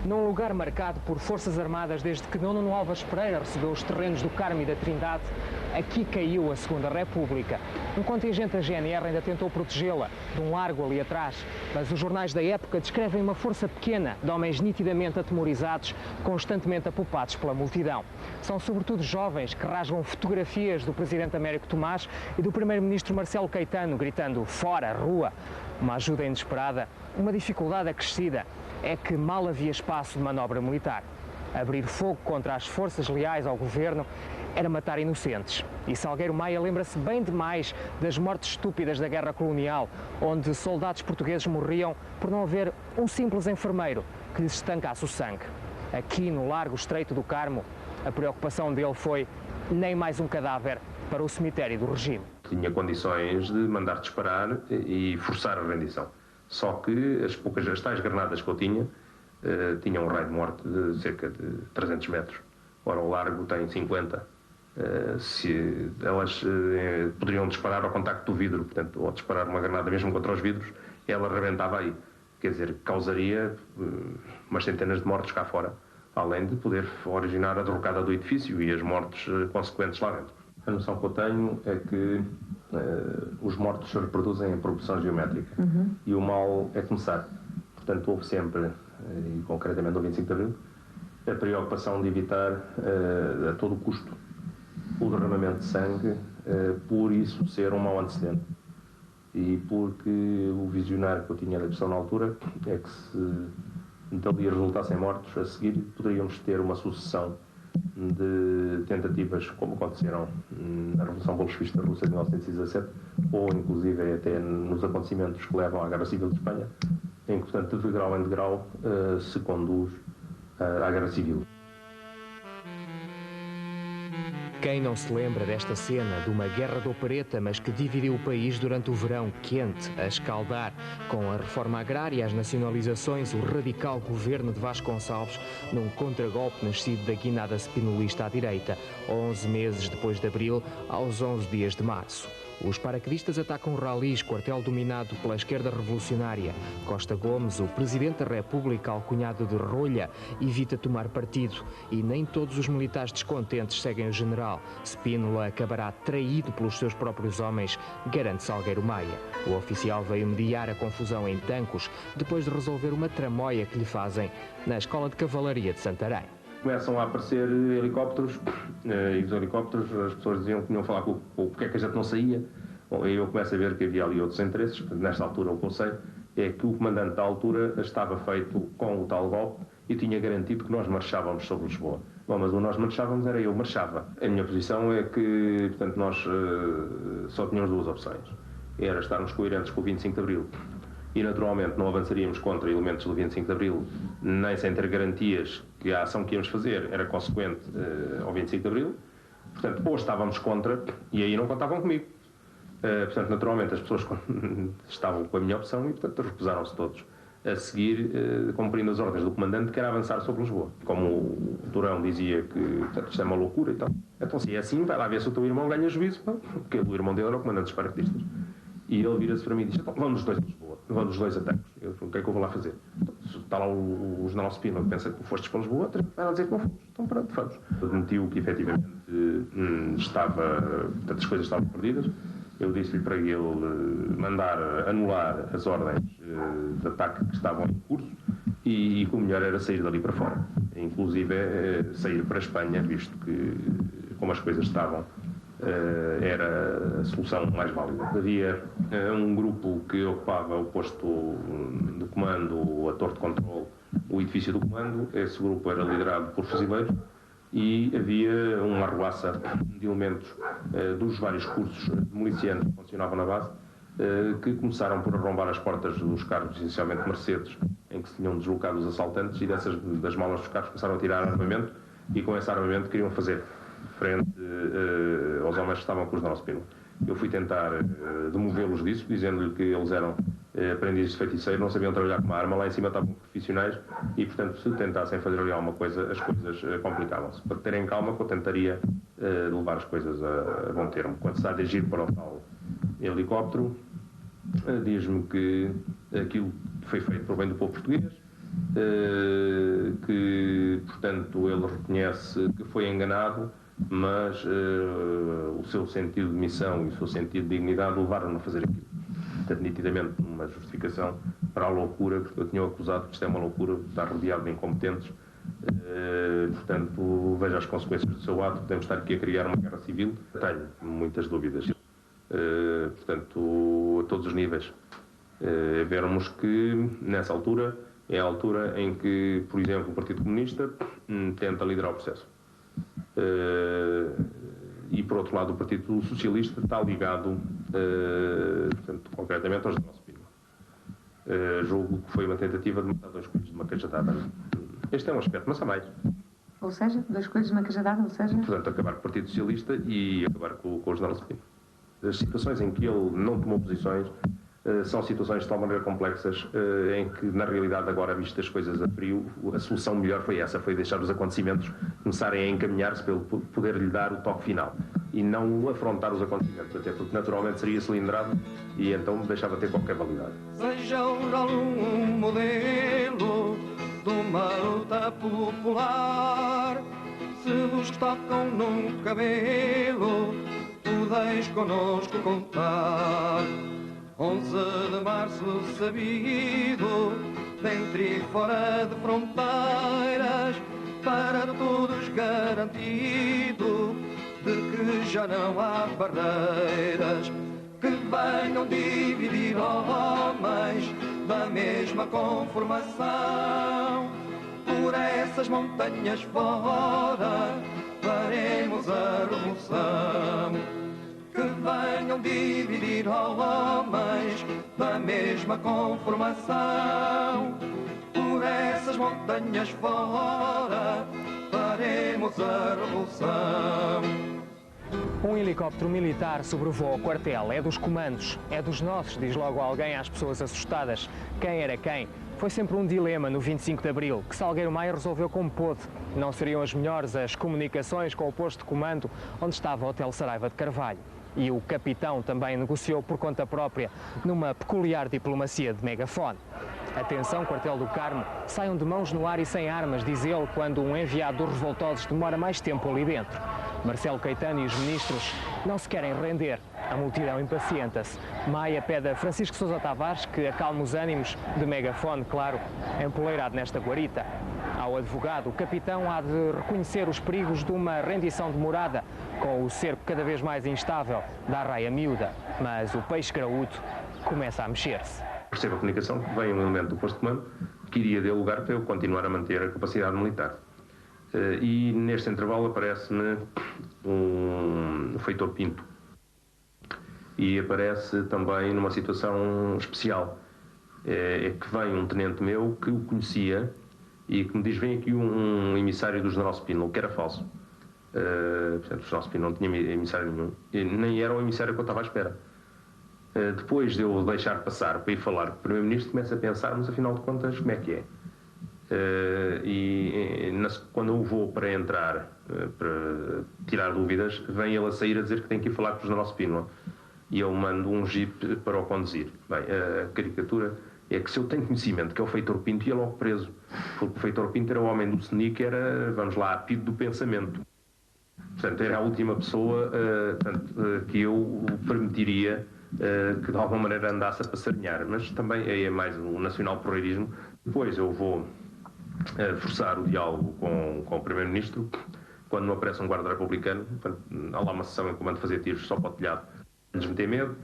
Num lugar marcado por forças armadas desde que Dom Nuno Álvares Pereira recebeu os terrenos do Carmo e da Trindade, aqui caiu a Segunda República. Um contingente da GNR ainda tentou protegê-la, de um largo ali atrás, mas os jornais da época descrevem uma força pequena de homens nitidamente atemorizados, constantemente apopados pela multidão. São sobretudo jovens que rasgam fotografias do presidente Américo Tomás e do primeiro-ministro Marcelo Caetano, gritando "fora, rua!". Uma ajuda inesperada, uma dificuldade acrescida, é que mal havia espaço de manobra militar. Abrir fogo contra as forças leais ao governo era matar inocentes. E Salgueiro Maia lembra-se bem demais das mortes estúpidas da guerra colonial, onde soldados portugueses morriam por não haver um simples enfermeiro que lhes estancasse o sangue. Aqui no Largo Estreito do Carmo, a preocupação dele foi nem mais um cadáver para o cemitério do regime. Tinha condições de mandar disparar e forçar a rendição. Só que as tais granadas que eu tinha tinham um raio de morte de cerca de 300 metros. Ora, o largo tem 50. Se elas poderiam disparar ao contacto do vidro, portanto, ou disparar uma granada mesmo contra os vidros, ela rebentava aí. Quer dizer, causaria umas centenas de mortos cá fora, além de poder originar a derrocada do edifício e as mortes consequentes lá dentro. A noção que eu tenho é que os mortos se reproduzem em progressão geométrica e o mal é começar. Portanto, houve sempre, e concretamente no 25 de Abril, a preocupação de evitar a todo custo o derramamento de sangue, por isso ser um mau antecedente. E porque o visionário que eu tinha da questão na altura é que se dali resultassem mortos, a seguir poderíamos ter uma sucessão de tentativas como aconteceram na Revolução Bolchevista Russa de 1917 ou inclusive até nos acontecimentos que levam à Guerra Civil de Espanha, em que, portanto, de grau em degrau se conduz à Guerra Civil. Quem não se lembra desta cena de uma guerra de opereta, mas que dividiu o país durante o verão quente, a escaldar, com a reforma agrária, as nacionalizações, o radical governo de Vasconcelos, num contragolpe nascido da guinada spinolista à direita, 11 meses depois de abril, aos 11 dias de março. Os paraquedistas atacam Ralis, quartel dominado pela esquerda revolucionária. Costa Gomes, o presidente da República, alcunhado de rolha, evita tomar partido. E nem todos os militares descontentes seguem o general. Spínola acabará traído pelos seus próprios homens, garante Salgueiro Maia. O oficial veio mediar a confusão em Tancos, depois de resolver uma tramóia que lhe fazem na Escola de Cavalaria de Santarém. Começam a aparecer helicópteros, e os helicópteros, as pessoas diziam que vinham falar com porque é que a gente não saía. Bom, aí eu começo a ver que havia ali outros interesses. Nesta altura, o que eu sei é que o comandante da altura estava feito com o tal golpe e tinha garantido que nós marchávamos sobre Lisboa. Bom, mas o nós marchávamos era eu marchava. A minha posição é que, portanto, nós só tínhamos duas opções. Era estarmos coerentes com o 25 de Abril e, naturalmente, não avançaríamos contra elementos do 25 de Abril, nem sem ter garantias que a ação que íamos fazer era consequente ao 25 de Abril. Portanto, ou estávamos contra, e aí não contavam comigo. Portanto, naturalmente, as pessoas estavam com a minha opção e, portanto, recusaram-se todos a seguir, cumprindo as ordens do comandante, que era avançar sobre Lisboa. Como o Durão dizia que, portanto, isto é uma loucura e tal. Então, se é assim, vai lá ver se o teu irmão ganha juízo, porque o irmão dele era o comandante dos paraquedistas. E ele vira-se para mim e diz: então, vamos os dois a Lisboa, vamos os dois a Tancos. Eu disse: o que é que eu vou lá fazer? Então, está lá o general Spínola que pensa que fostes para Lisboa, vai lá dizer que não fomos. Então, pronto, vamos. Admitiu que, efetivamente, portanto, as coisas estavam perdidas. Eu disse-lhe para ele mandar anular as ordens de ataque que estavam em curso e que o melhor era sair dali para fora. Inclusive, sair para a Espanha, visto que, como as coisas estavam, era a solução mais válida. Havia um grupo que ocupava o posto de comando, a torre de controle, o edifício do comando. Esse grupo era liderado por fuzileiros e havia uma arruaça de elementos dos vários cursos de milicianos que funcionavam na base, que começaram por arrombar as portas dos carros, essencialmente Mercedes, em que se tinham deslocado os assaltantes, e das malas dos carros começaram a tirar armamento, e com esse armamento queriam fazer frente aos homens que estavam com os General Spínola. Eu fui tentar demovê-los disso, dizendo-lhe que eles eram aprendizes de feiticeiro, não sabiam trabalhar com uma arma, lá em cima estavam profissionais e, portanto, se tentassem fazer ali alguma coisa, as coisas complicavam-se. Para terem calma, que eu tentaria levar as coisas a bom termo. Quando se está a dirigir para o tal helicóptero, diz-me que aquilo foi feito por bem do povo português, que, portanto, ele reconhece que foi enganado, mas o seu sentido de missão e o seu sentido de dignidade levaram-no a fazer aquilo. Portanto, nitidamente uma justificação para a loucura, porque eu tinha acusado que isto é uma loucura, estar rodeado de incompetentes. Portanto, veja as consequências do seu ato, podemos estar aqui a criar uma guerra civil. Tenho muitas dúvidas. Portanto, a todos os níveis. Vermos que, nessa altura, é a altura em que, por exemplo, o Partido Comunista tenta liderar o processo. E, por outro lado, o Partido Socialista está ligado, portanto, concretamente aos nossos Pino. Julgo que foi uma tentativa de matar dois coelhos de uma cajadada. Este é um aspecto, mas há mais. Ou seja, dois coelhos de uma cajadada, ou seja... Portanto, acabar com o Partido Socialista e acabar com o General Pino. As situações em que ele não tomou posições são situações de tal maneira complexas em que, na realidade, agora, vistas as coisas a frio, a solução melhor foi essa, foi deixar os acontecimentos começarem a encaminhar-se para ele poder lhe dar o toque final e não afrontar os acontecimentos, até porque naturalmente seria cilindrado e então deixava de ter qualquer validade. Seja o rolo um modelo de uma luta popular, se vos tocam no cabelo, podeis connosco contar. 11 de março sabido, dentro e fora de fronteiras, para todos garantido, de que já não há barreiras que venham dividir homens da mesma conformação. Por essas montanhas fora faremos a revolução. Que venham dividir homens da mesma conformação. Por essas montanhas fora faremos a revolução. Um helicóptero militar sobrevoa o quartel. É dos comandos, é dos nossos, diz logo alguém às pessoas assustadas. Quem era quem? Foi sempre um dilema no 25 de Abril, que Salgueiro Maia resolveu como pôde. Não seriam as melhores as comunicações com o posto de comando onde estava o Hotel Saraiva de Carvalho. E o capitão também negociou por conta própria numa peculiar diplomacia de megafone. Atenção, quartel do Carmo, saiam de mãos no ar e sem armas, diz ele, quando um enviado dos revoltosos demora mais tempo ali dentro. Marcelo Caetano e os ministros não se querem render. A multidão impacienta-se. Maia pede a Francisco Sousa Tavares que acalme os ânimos, de megafone, claro, empoleirado nesta guarita. Ao advogado, o capitão há de reconhecer os perigos de uma rendição demorada, com o cerco cada vez mais instável da arraia miúda. Mas o peixe graúdo começa a mexer-se. Percebo a comunicação que vem um elemento do posto de comando que iria dar lugar para eu continuar a manter a capacidade militar. E neste intervalo aparece-me um Feitor Pinto. E aparece também numa situação especial. É que vem um tenente meu que o conhecia e que me diz: vem aqui um emissário do General Spínola, que era falso. Portanto, o General Spínola não tinha emissário nenhum. E nem era o emissário que eu estava à espera. Depois de eu deixar passar para ir falar com o Primeiro-Ministro, começo a pensar, mas afinal de contas, como é que é? Quando eu vou para entrar, para tirar dúvidas, vem ele a sair a dizer que tem que ir falar com o General Spínola. E eu mando um jeep para o conduzir. Bem, a caricatura é que se eu tenho conhecimento que é o Feitor Pinto, ia logo preso. Porque o Feitor Pinto era o homem do SNI, que era, vamos lá, apito do pensamento. Portanto, era a última pessoa que eu permitiria que de alguma maneira andasse a passarinhar. Mas também é mais um nacional porreirismo. Depois eu vou forçar o diálogo com o Primeiro-Ministro, quando me aparece um guarda republicano. Há lá uma sessão em que eu mando fazer tiros só para o telhado, antes de me ter medo.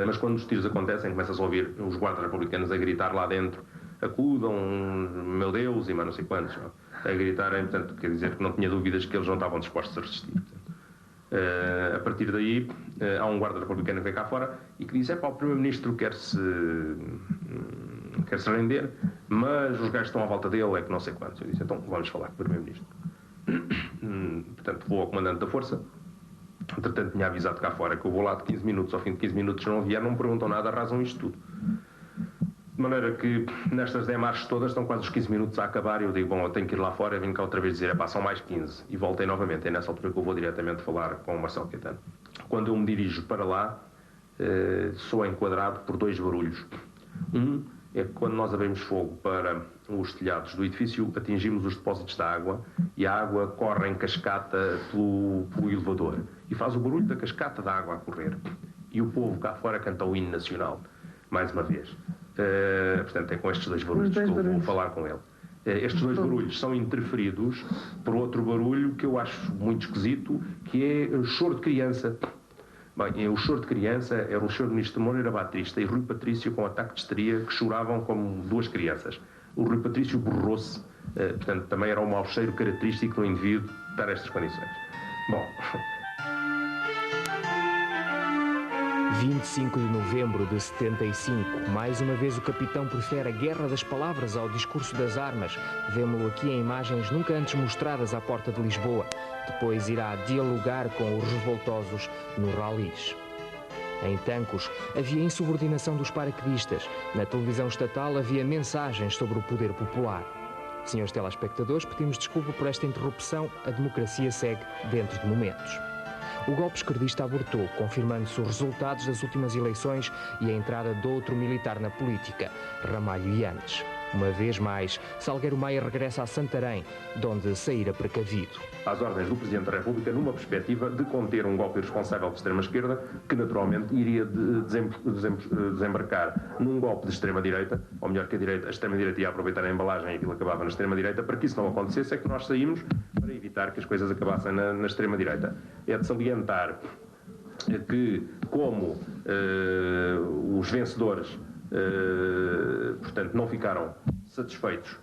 Mas quando os tiros acontecem, começas a ouvir os guardas republicanos a gritar lá dentro: acudam, meu Deus, e mais não sei quantos, a gritarem. Portanto, quer dizer que não tinha dúvidas que eles não estavam dispostos a resistir. A partir daí, há um guarda republicano que vem cá fora e que diz: o Primeiro-Ministro quer-se render, mas os gajos estão à volta dele, é que não sei quantos. Eu disse: então vamos falar com o Primeiro-Ministro. Portanto, vou ao comandante da força. Entretanto, tinha avisado cá fora que eu vou lá de 15 minutos, ao fim de 15 minutos não vier, não me perguntam nada, arrasam isto tudo. De maneira que nestas demarches todas estão quase os 15 minutos a acabar e eu digo: bom, eu tenho que ir lá fora. Eu vim cá outra vez dizer: são mais 15. E voltei novamente. É nessa altura que eu vou diretamente falar com o Marcelo Caetano. Quando eu me dirijo para lá, sou enquadrado por dois barulhos. Um é que quando nós abrimos fogo para os telhados do edifício, atingimos os depósitos da água e a água corre em cascata pelo elevador e faz o barulho da cascata da água a correr. E o povo cá fora canta o hino nacional, mais uma vez. Portanto, é com estes dois barulhos que eu vou falar com ele. Estes dois barulhos são interferidos por outro barulho que eu acho muito esquisito, que é o choro de criança. Bem, o choro de criança era o choro do ministro Moreira Batista e Rui Patrício com ataque de histeria, que choravam como duas crianças. O Rui Patrício borrou-se, portanto, também era um mau cheiro característico do indivíduo para estas condições. Bom... 25 de novembro de 75. Mais uma vez o capitão prefere a guerra das palavras ao discurso das armas. Vemo-lo aqui em imagens nunca antes mostradas à porta de Lisboa. Depois irá dialogar com os revoltosos no Ralis. Em Tancos havia insubordinação dos paraquedistas. Na televisão estatal havia mensagens sobre o poder popular. Senhores telespectadores, pedimos desculpa por esta interrupção. A democracia segue dentro de momentos. O golpe esquerdista abortou, confirmando-se os resultados das últimas eleições e a entrada de outro militar na política, Ramalho Yanes. Uma vez mais, Salgueiro Maia regressa a Santarém, de onde saíra precavido. Às ordens do Presidente da República, numa perspectiva de conter um golpe irresponsável de extrema-esquerda, que naturalmente iria desembarcar num golpe de extrema-direita, ou melhor que a extrema-direita ia aproveitar a embalagem e aquilo acabava na extrema-direita. Para que isso não acontecesse é que nós saímos para evitar que as coisas acabassem na extrema-direita. É de salientar que, como os vencedores portanto, não ficaram satisfeitos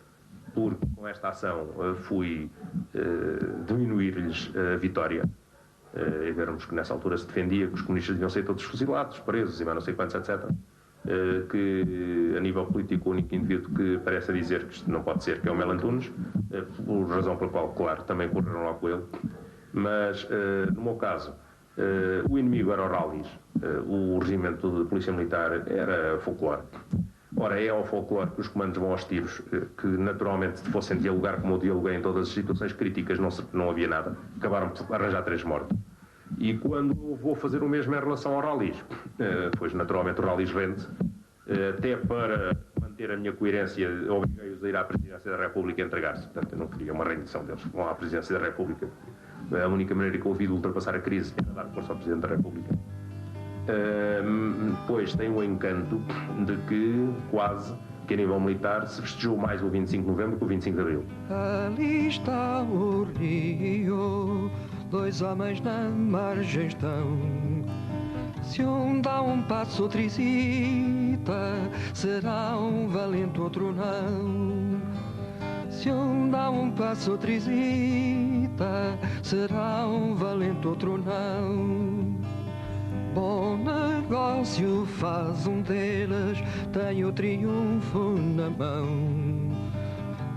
porque com esta ação fui diminuir-lhes a vitória e vermos que nessa altura se defendia que os comunistas deviam ser todos fuzilados, presos e mais não sei quantos, etc. Que a nível político o único indivíduo que parece dizer que isto não pode ser, que é o Melo Antunes, por razão pela qual, claro, também correram lá com ele. Mas, no meu caso, o inimigo era o Ralis, o regimento de polícia militar era folclore. Ora, é ao folclore que os comandos vão aos tiros, que naturalmente se fossem dialogar como eu dialoguei em todas as situações críticas não havia nada, acabaram por arranjar 3 mortos. E quando vou fazer o mesmo em relação ao Ralis, pois naturalmente o Ralis vende, até para manter a minha coerência, obriguei-os a ir à Presidência da República e entregar-se. Portanto, eu não queria uma rendição deles, vão à Presidência da República. A única maneira que eu ouvi de ultrapassar a crise era dar força ao Presidente da República. Depois tem o encanto de que quase que a nível militar se festejou mais o 25 de novembro que o 25 de abril. Ali está o rio, 2 homens na margem estão. Se um dá um passo, outro hesita, será um valente, outro não. Se um dá um passo, outro hesita, será um valente, outro não. Bom negócio faz um deles, tem o triunfo na mão.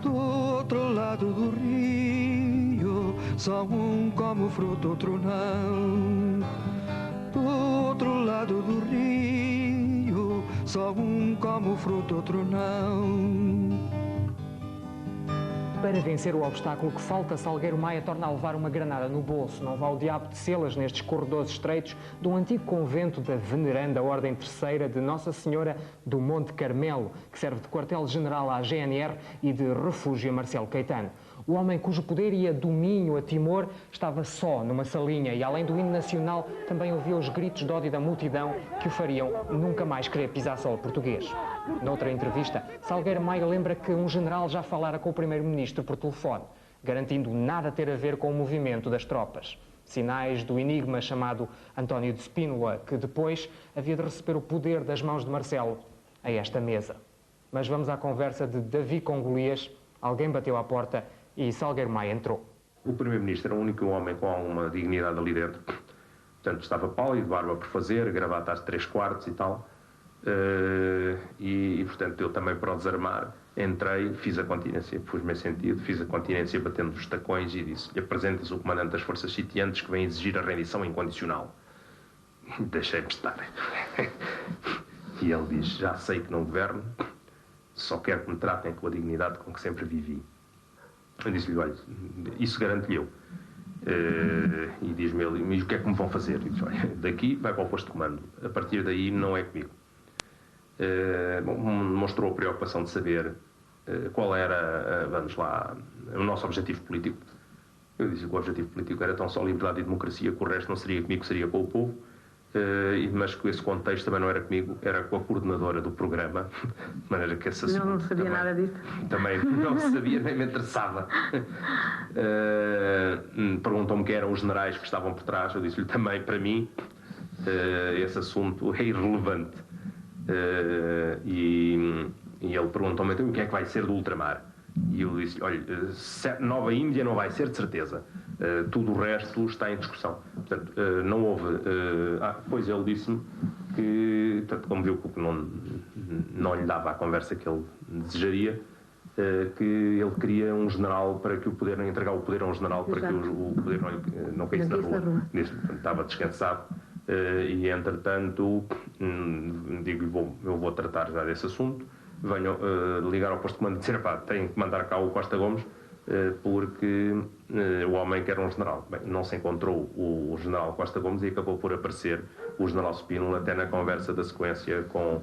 Do outro lado do rio, só um come o fruto, outro não. Do outro lado do rio, só um come o fruto, outro não. Para vencer o obstáculo que falta, Salgueiro Maia torna a levar uma granada no bolso. Não vá o diabo de selas nestes corredores estreitos de um antigo convento da veneranda Ordem Terceira de Nossa Senhora do Monte Carmelo, que serve de quartel-general à GNR e de refúgio a Marcelo Caetano. O homem cujo poder ia do Minho a Timor estava só numa salinha e, além do hino nacional, também ouvia os gritos de ódio da multidão que o fariam nunca mais querer pisar solo português. Noutra entrevista, Salgueiro Maia lembra que um general já falara com o primeiro-ministro por telefone, garantindo nada ter a ver com o movimento das tropas. Sinais do enigma chamado António de Spínola, que depois havia de receber o poder das mãos de Marcelo a esta mesa. Mas vamos à conversa de Davi com Golias. Alguém bateu à porta e Salgueiro Maia entrou. O primeiro-ministro era o único homem com alguma dignidade ali dentro. Portanto, estava pálido, barba por fazer, gravata às 3/4 e tal. Portanto, eu também, para o desarmar, entrei, fiz a continência, pus-me em sentido, fiz a continência batendo os tacões e disse: apresenta-se o comandante das forças sitiantes que vem exigir a rendição incondicional. Deixei-me estar. E ele diz: já sei que não governo, só quero que me tratem com a dignidade com que sempre vivi. Eu disse-lhe: olha, isso garanto-lhe eu. E diz-me ele: mas o que é que me vão fazer? E diz: olha, daqui vai para o posto de comando, a partir daí não é comigo. Mostrou a preocupação de saber qual era, vamos lá, o nosso objetivo político. Eu disse que o objetivo político era tão só liberdade e democracia, que o resto não seria comigo, seria com o povo. Mas que esse contexto também não era comigo, era com a coordenadora do programa, de maneira que esse assunto não sabia também, nada disso. Também não sabia, nem me interessava. Perguntou-me quem eram os generais que estavam por trás, eu disse-lhe também, para mim, esse assunto é irrelevante. E ele perguntou-me então, o que é que vai ser do ultramar? E eu disse, olha, Nova Índia não vai ser de certeza. Tudo o resto está em discussão. Portanto, não houve... Depois ele disse-me que, portanto, como viu que não lhe dava a conversa que ele desejaria, que ele queria um general para que o poder, entregar o poder a um general para que o poder não caísse na rua. Portanto, estava descansado. E, entretanto, digo-lhe, eu vou tratar já desse assunto. Venho ligar ao posto de comando e dizer, pá, tenho que mandar cá o Costa Gomes, porque o homem quer um general. Bem, não se encontrou o general Costa Gomes e acabou por aparecer o general Spínola até na conversa da sequência com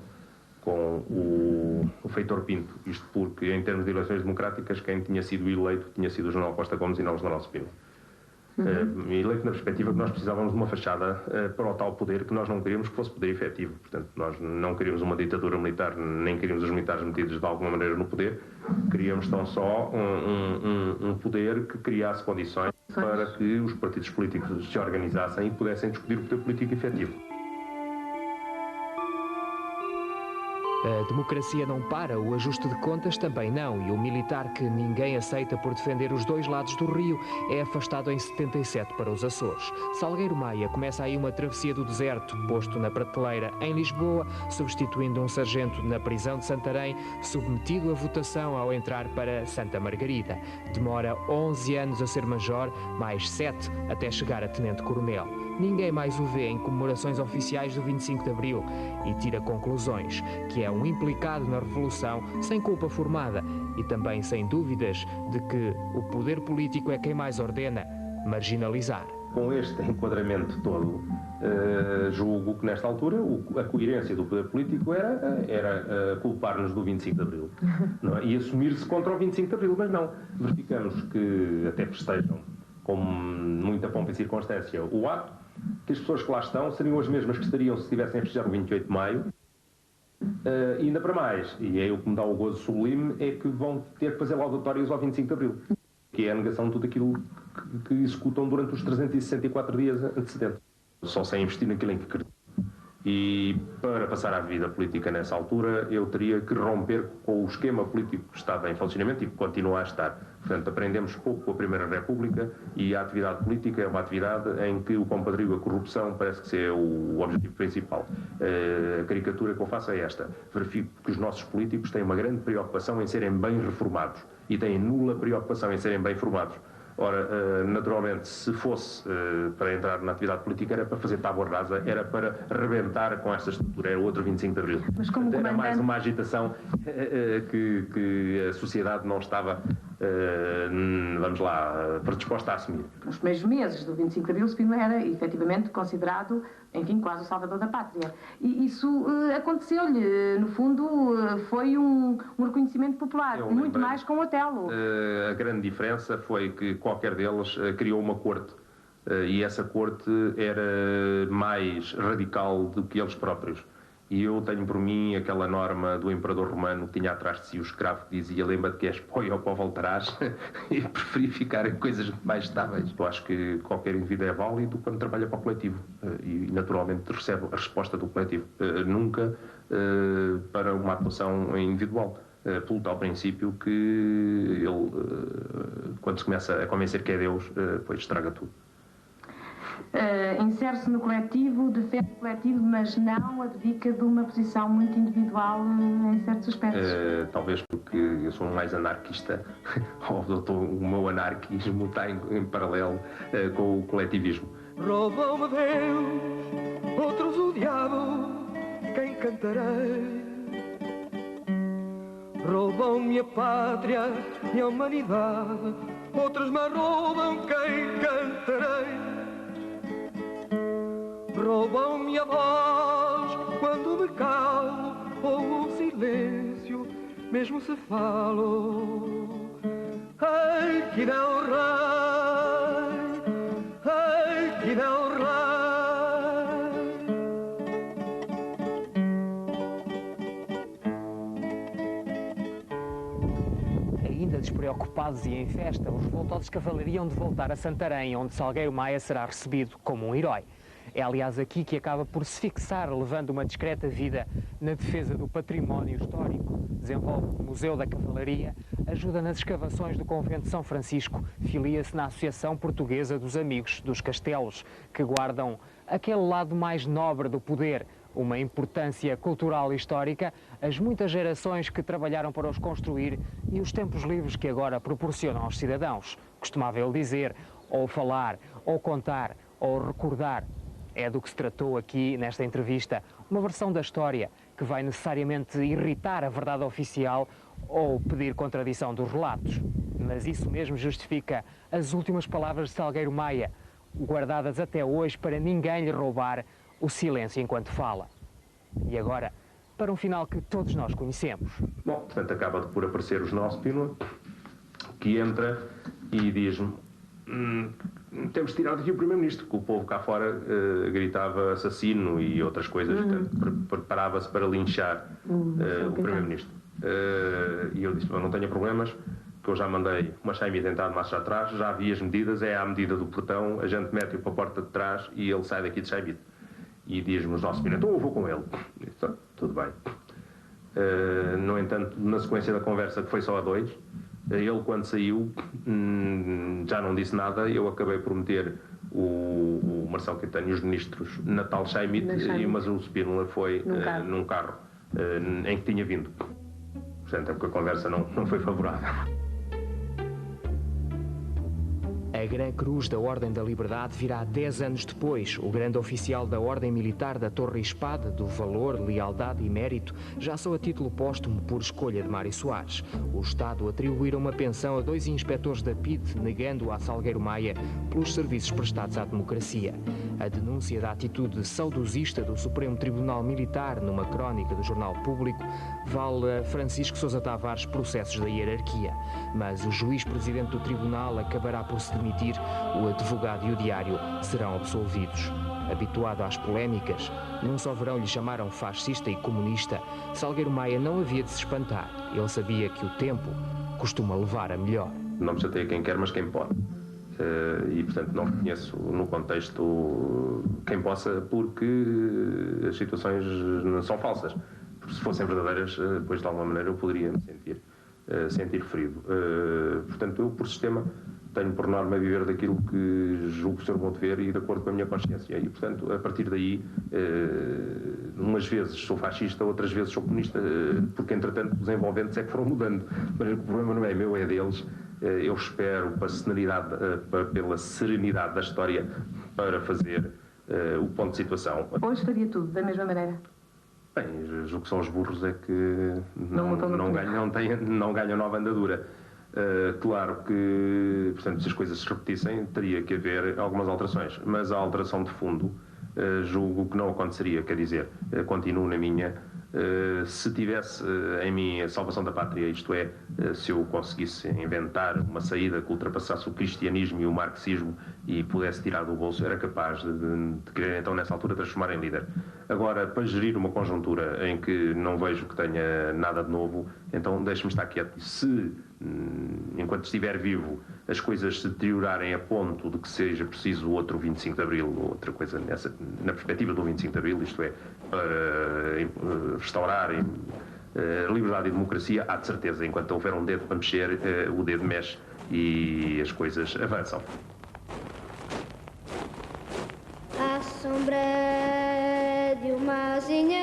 o Feitor Pinto. Isto porque, em termos de eleições democráticas, quem tinha sido eleito tinha sido o general Costa Gomes e não o general Spínola. Eleito na perspectiva que nós precisávamos de uma fachada para o tal poder que nós não queríamos que fosse poder efetivo. Portanto, nós não queríamos uma ditadura militar, nem queríamos os militares metidos de alguma maneira no poder. Queríamos tão só um poder que criasse condições para que os partidos políticos se organizassem e pudessem discutir o poder político efetivo. A democracia não para, o ajuste de contas também não, e o militar que ninguém aceita por defender os dois lados do rio é afastado em 77 para os Açores. Salgueiro Maia começa aí uma travessia do deserto, posto na prateleira em Lisboa, substituindo um sargento na prisão de Santarém, submetido a votação ao entrar para Santa Margarida. Demora 11 anos a ser major, mais 7 até chegar a tenente-coronel. Ninguém mais o vê em comemorações oficiais do 25 de Abril e tira conclusões, que é um implicado na Revolução sem culpa formada e também sem dúvidas de que o poder político é quem mais ordena marginalizar. Com este enquadramento todo, julgo que nesta altura a coerência do poder político era culpar-nos do 25 de Abril, não é? E assumir-se contra o 25 de Abril, mas não. Verificamos que até festejam com muita pompa e circunstância o ato, que as pessoas que lá estão seriam as mesmas que estariam se estivessem a festejar o 28 de Maio, e ainda para mais, e é o que me dá o gozo sublime, é que vão ter que fazer laudatórios ao 25 de Abril, que é a negação de tudo aquilo que executam durante os 364 dias antecedentes. Só sem investir naquilo em que acreditam. E para passar à vida política nessa altura, eu teria que romper com o esquema político que estava em funcionamento e que continua a estar. Portanto, aprendemos pouco com a Primeira República e a atividade política é uma atividade em que o compadrio, a corrupção, parece que ser o objetivo principal. A caricatura que eu faço é esta. Verifico que os nossos políticos têm uma grande preocupação em serem bem reformados e têm nula preocupação em serem bem formados. Ora, naturalmente, se fosse para entrar na atividade política, era para fazer tábua rasa, era para rebentar com esta estrutura, era outro 25 de Abril. Mas como era mais uma agitação que a sociedade não estava, vamos lá, predisposta a assumir. Nos primeiros meses do 25 de Abril, Spínola era efetivamente considerado, enfim, quase o salvador da pátria. E isso aconteceu-lhe, no fundo, foi um reconhecimento popular, muito mais com o Otelo. A grande diferença foi que qualquer deles criou uma corte, e essa corte era mais radical do que eles próprios. E eu tenho por mim aquela norma do imperador romano que tinha atrás de si o escravo que dizia: lembra-te que és pó e ao pó voltarás. E preferi ficar em coisas mais estáveis. Eu acho que qualquer indivíduo é válido quando trabalha para o coletivo e naturalmente recebe a resposta do coletivo, nunca para uma atuação individual. Pelo tal princípio que ele, quando se começa a convencer que é Deus, depois estraga tudo. Insere-se no coletivo, defende o coletivo, mas não abdica de uma posição muito individual em certos aspectos. Talvez porque eu sou mais anarquista, ou o meu anarquismo está em paralelo com o coletivismo. Roubou-me Deus, outros o diabo, quem cantarei? Roubam-me a pátria e a humanidade, outros me roubam, quem cantarei? Roubam-me a voz quando me calo, ou o silêncio, mesmo se falo. Ai, que não rei, ai, que não rei. Ainda despreocupados e em festa, os revoltosos cavalariam de voltar a Santarém, onde Salgueiro Maia será recebido como um herói. É, aliás, aqui que acaba por se fixar, levando uma discreta vida na defesa do património histórico. Desenvolve o Museu da Cavalaria, ajuda nas escavações do Convento de São Francisco, filia-se na Associação Portuguesa dos Amigos dos Castelos, que guardam aquele lado mais nobre do poder, uma importância cultural e histórica, as muitas gerações que trabalharam para os construir e os tempos livres que agora proporcionam aos cidadãos. Costumava ele dizer, ou falar, ou contar, ou recordar. É do que se tratou aqui nesta entrevista, uma versão da história que vai necessariamente irritar a verdade oficial ou pedir contradição dos relatos. Mas isso mesmo justifica as últimas palavras de Salgueiro Maia, guardadas até hoje para ninguém lhe roubar o silêncio enquanto fala. E agora, para um final que todos nós conhecemos. Bom, portanto, acaba de por aparecer o General Spínola, que entra e diz-me: temos de tirar daqui o Primeiro-Ministro, que o povo cá fora gritava assassino e outras coisas, portanto, preparava-se para linchar o Primeiro-Ministro. E eu disse: não tenha problemas, que eu já mandei uma chaime tentar de marcha atrás, já vi as medidas, é à medida do portão, a gente mete-o para a porta de trás e ele sai daqui de chaime. E diz-me o nosso Spínola: então eu vou com ele. Disse: tudo bem. No entanto, na sequência da conversa, que foi só a dois, ele, quando saiu, já não disse nada. Eu acabei por meter o Marcelo Caetano e os ministros na tal Chaimite, mas o Spínola foi num carro em que tinha vindo. Portanto, é porque a conversa não foi favorável. A Gran Cruz da Ordem da Liberdade virá 10 anos depois. O grande oficial da Ordem Militar da Torre e Espada, do Valor, Lealdade e Mérito, já só a título póstumo por escolha de Mário Soares. O Estado atribuíra uma pensão a 2 inspectores da PIDE, negando-a a Salgueiro Maia pelos serviços prestados à democracia. A denúncia da atitude saudosista do Supremo Tribunal Militar numa crónica do Jornal Público vale a Francisco Sousa Tavares processos da hierarquia. Mas o juiz-presidente do tribunal acabará por se demitir, o advogado e o diário serão absolvidos. Habituado às polémicas, num só verão lhe chamaram fascista e comunista, Salgueiro Maia não havia de se espantar. Ele sabia que o tempo costuma levar a melhor. Não me chateia quem quer, mas quem pode. E, portanto, não reconheço no contexto quem possa, porque as situações não são falsas. Se fossem verdadeiras, depois de alguma maneira eu poderia me sentir ferido. Portanto, eu, por sistema, tenho por norma viver daquilo que julgo ser bom dever e de acordo com a minha consciência. E, portanto, a partir daí, umas vezes sou fascista, outras vezes sou comunista, porque, entretanto, os envolventes é que foram mudando. Mas o problema não é meu, é deles. Eu espero pela serenidade da história para fazer o ponto de situação. Hoje faria tudo da mesma maneira? Bem, julgo que são os burros é que não ganham nova andadura. Claro que, portanto, se as coisas se repetissem, teria que haver algumas alterações, mas a alteração de fundo julgo que não aconteceria. Quer dizer, continuo na minha. Se tivesse em mim a salvação da pátria, isto é, se eu conseguisse inventar uma saída que ultrapassasse o cristianismo e o marxismo e pudesse tirar do bolso, era capaz de querer então nessa altura transformar em líder. Agora, para gerir uma conjuntura em que não vejo que tenha nada de novo, então deixe-me estar quieto. Se, enquanto estiver vivo, as coisas se deteriorarem a ponto de que seja preciso outro 25 de Abril, ou outra coisa na perspectiva do 25 de Abril, isto é, para restaurar a liberdade e a democracia, há de certeza, enquanto houver um dedo para mexer, o dedo mexe e as coisas avançam. À sombra de uma azinheira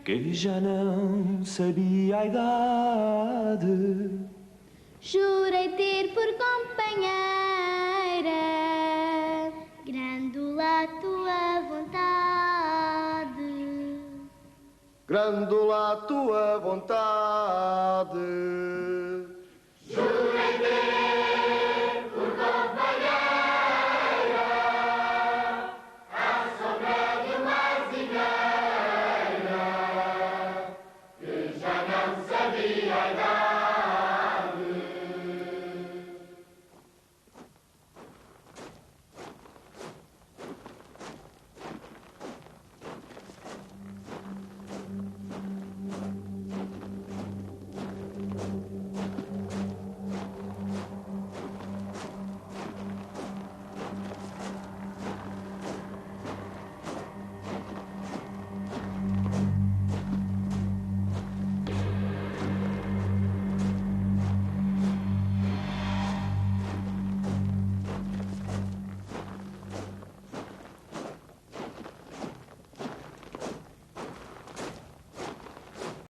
que já não sabia a idade, jurei ter por companheira grândola a tua vontade. Grândola a tua vontade.